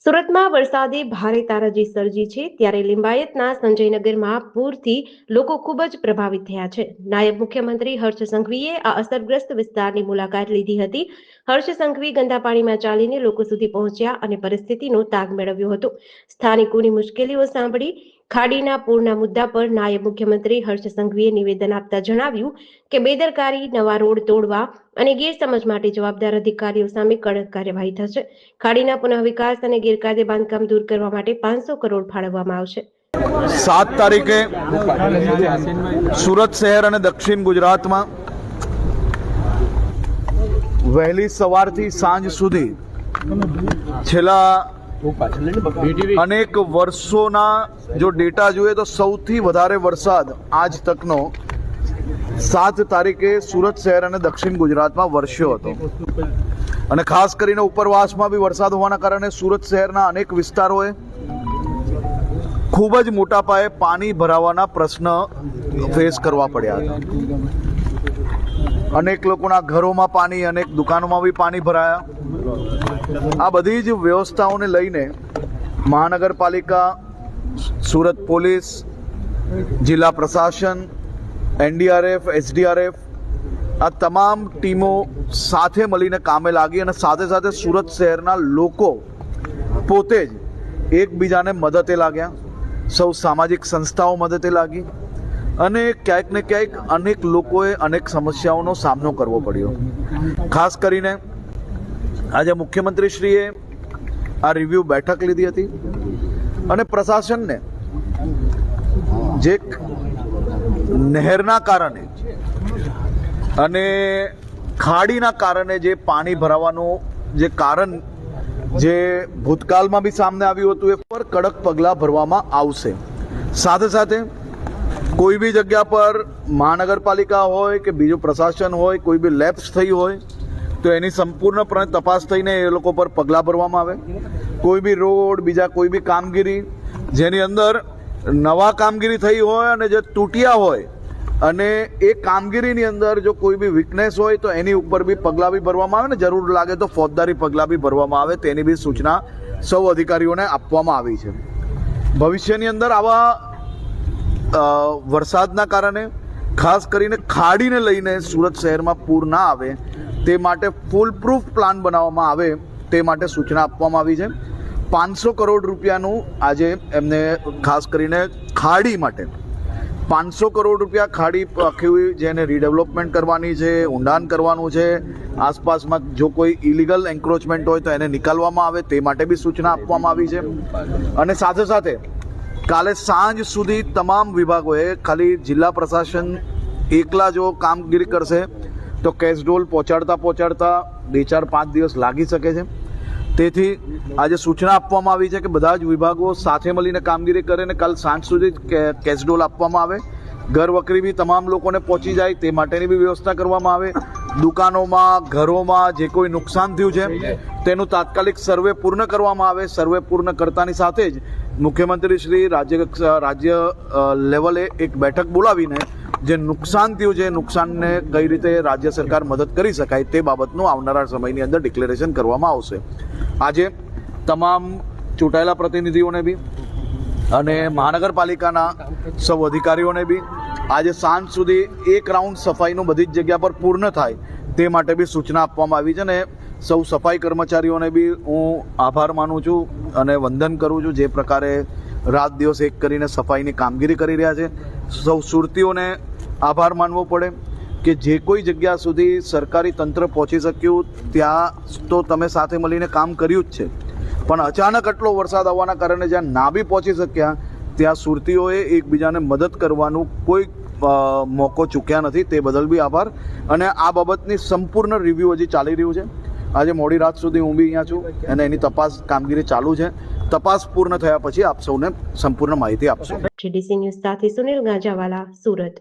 સુરતમાં વરસાદે ભારે તારાજી સર્જી છે ત્યારે લિંબાયતના સંજયનગરમાં પૂરથી લોકો ખૂબ જ પ્રભાવિત થયા છે। નાયબ મુખ્યમંત્રી હર્ષ સંઘવીએ આ અસરગ્રસ્ત વિસ્તારની મુલાકાત લીધી હતી। હર્ષ સંઘવી ગંદા પાણીમાં ચાલીને લોકો સુધી પહોંચ્યા અને પરિસ્થિતિનો તાગ મેળવ્યો હતો। સ્થાનિકોની મુશ્કેલીઓ સાંભળી ખાડીના પૂરના મુદ્દા પર નાયબ મુખ્યમંત્રી હર્ષ સંઘવીએ નિવેદન આપતા જણાવ્યું કે બેદરકારી, નવા રોડ તોડવા અને ગેરસમજ માટે જવાબદાર અધિકારીઓ સામે કડક કાર્યવાહી થશે। ખાડીના પુનઃવિકાસ અને ગેરકાયદે બાંધકામ દૂર કરવા માટે 500 કરોડ ફાળવવામાં આવશે। 7 તારીખે સુરત શહેર અને દક્ષિણ ગુજરાતમાં વહેલી સવારથી સાંજ સુધી છેલ્લા અનેક વર્ષોના જો ડેટા જોઈએ તો સૌથી વધારે વરસાદ આજ તકનો 7 તારીખે સુરત શહેર અને દક્ષિણ ગુજરાતમાં વરસ્યો હતો અને ખાસ કરીને ઉપરવાસમાં બી વરસાદ હોવાના કારણે સુરત શહેરના અનેક વિસ્તારોએ ખૂબ જ મોટા પાયે પાણી ભરાવાના પ્રશ્ન ફેસ કરવા પડ્યા હતા। અનેક લોકોના ઘરોમાં પાણી, અનેક દુકાનોમાં બી પાણી ભરાયા। આ બધી જ વ્યવસ્થાઓને લઈને મહાનગરપાલિકા, સુરત પોલીસ, જિલ્લા પ્રશાસન, NDRF, SDRF આ તમામ ટીમો સાથે મળીને કામે લાગી અને સાથે સાથે સુરત શહેરના લોકો પોતે જ એકબીજાને મદદે લાગ્યા। સૌ સામાજિક સંસ્થાઓ મદદે લાગી અને ક્યાંક ને ક્યાંક અનેક લોકોએ અનેક સમસ્યાઓનો સામનો કરવો પડ્યો। ખાસ કરીને આજે મુખ્યમંત્રીશ્રીએ આ રિવ્યુ બેઠક લીધી હતી અને પ્રશાસનને જે નહેરના કારણે અને ખાડીના કારણે જે પાણી ભરાવાનું જે કારણ જે ભૂતકાળમાં બી સામે આવ્યું હતું એ પર કડક પગલાં ભરવામાં આવશે। સાથે સાથે કોઈ બી જગ્યા પર મહાનગરપાલિકા હોય કે બીજું પ્રશાસન હોય, કોઈ બી લેપ્સ થઈ હોય તો એની સંપૂર્ણપણે તપાસ થઈને એ લોકો પર પગલાં ભરવામાં આવે। કોઈ બી રોડ, બીજા કોઈ બી કામગીરી જેની અંદર નવા કામગીરી થઈ હોય અને જે તૂટ્યા હોય અને એ કામગીરીની અંદર જો કોઈ બી વીકનેસ હોય તો એની ઉપર બી પગલાં બી ભરવામાં આવે ને જરૂર લાગે તો ફોજદારી પગલાં બી ભરવામાં આવે, તેની બી સૂચના સૌ અધિકારીઓને આપવામાં આવી છે। ભવિષ્યની અંદર આવા વરસાદના કારણે ખાસ કરીને ખાડીને લઈને સુરત શહેરમાં પૂર ના આવે તે માટે ફૂલ પ્રૂફ પ્લાન બનાવવામાં આવે તે માટે સૂચના આપવામાં આવી છે। 500 કરોડ રૂપિયાનું આજે એમને ખાસ કરીને ખાડી માટે 500 કરોડ રૂપિયા ખાડી આખી જેને રીડેવલપમેન્ટ કરવાની છે, ઊંડાણ કરવાનું છે, આસપાસમાં જો કોઈ ઇલીગલ એન્ક્રોચમેન્ટ હોય તો એને નિકાલવામાં આવે તે માટે બી સૂચના આપવામાં આવી છે। અને સાથે સાથે કાલે સાંજ સુધી તમામ વિભાગોએ ખાલી જિલ્લા પ્રશાસન એકલા જો કામગીરી કરશે તો કેશડોલ પહોંચાડતા 2-4-5 દિવસ લાગી શકે છે। તેથી આજે સૂચના આપવામાં આવી છે કે બધા જ વિભાગો સાથે મળીને કામગીરી કરે અને કાલ સાંજ સુધી કેશડોલ આપવામાં આવે। ઘર વખરી બી તમામ લોકોને પહોંચી જાય તે માટેની બી વ્યવસ્થા કરવામાં આવે। દુકાનોમાં, ઘરોમાં જે કોઈ નુકસાન થયું છે તેનું તાત્કાલિક સર્વે પૂર્ણ કરવામાં આવે। સર્વે પૂર્ણ કરતાની સાથે જ મુખ્યમંત્રી શ્રી રાજ્ય લેવલે એક બેઠક બોલાવીને જે નુકસાન થયું છે નુકસાનને કઈ રીતે રાજ્ય સરકાર મદદ કરી શકાય તે બાબતનું આવનારા સમયની અંદર ડિક્લેરેશન કરવામાં આવશે। આજે તમામ ચૂંટાયેલા પ્રતિનિધિઓને બી અને મહાનગરપાલિકાના સૌ અધિકારીઓને બી આજે સાંજ સુધી એક રાઉન્ડ સફાઈનું બધી જ જગ્યા પર પૂર્ણ થાય તે માટે બી સૂચના આપવામાં આવી છે અને સૌ સફાઈ કર્મચારીઓને બી હું આભાર માનું છું અને વંદન કરું છું જે પ્રકારે રાત દિવસ એક કરીને સફાઈની કામગીરી કરી રહ્યા છે। સૌ સુરતીઓને આભાર માનવો પડે કે જે કોઈ જગ્યા સુધી સરકારી તંત્ર પહોંચી શક્યું ત્યાં તો તમે સાથે મળીને કામ કર્યું જ છે, પણ અચાનક આટલો વરસાદ આવવાના કારણે જ્યાં ના બી પહોંચી શક્યા ત્યાં સુરતીઓએ એકબીજાને મદદ કરવાનું કોઈ મોકો ચૂક્યા નથી, તે બદલ બી આભાર। અને આ બાબતની સંપૂર્ણ રિવ્યૂ હજી ચાલી રહ્યું છે। આજે મોડી રાત સુધી હું બી અહીંયા છું અને એની તપાસ કામગીરી ચાલુ છે। તપાસ પૂર્ણ થયા પછી આપ સૌને સંપૂર્ણ માહિતી આપશું। GDC ન્યૂઝ સાથે સુનિલ ગાંજાવાલા, સુરત।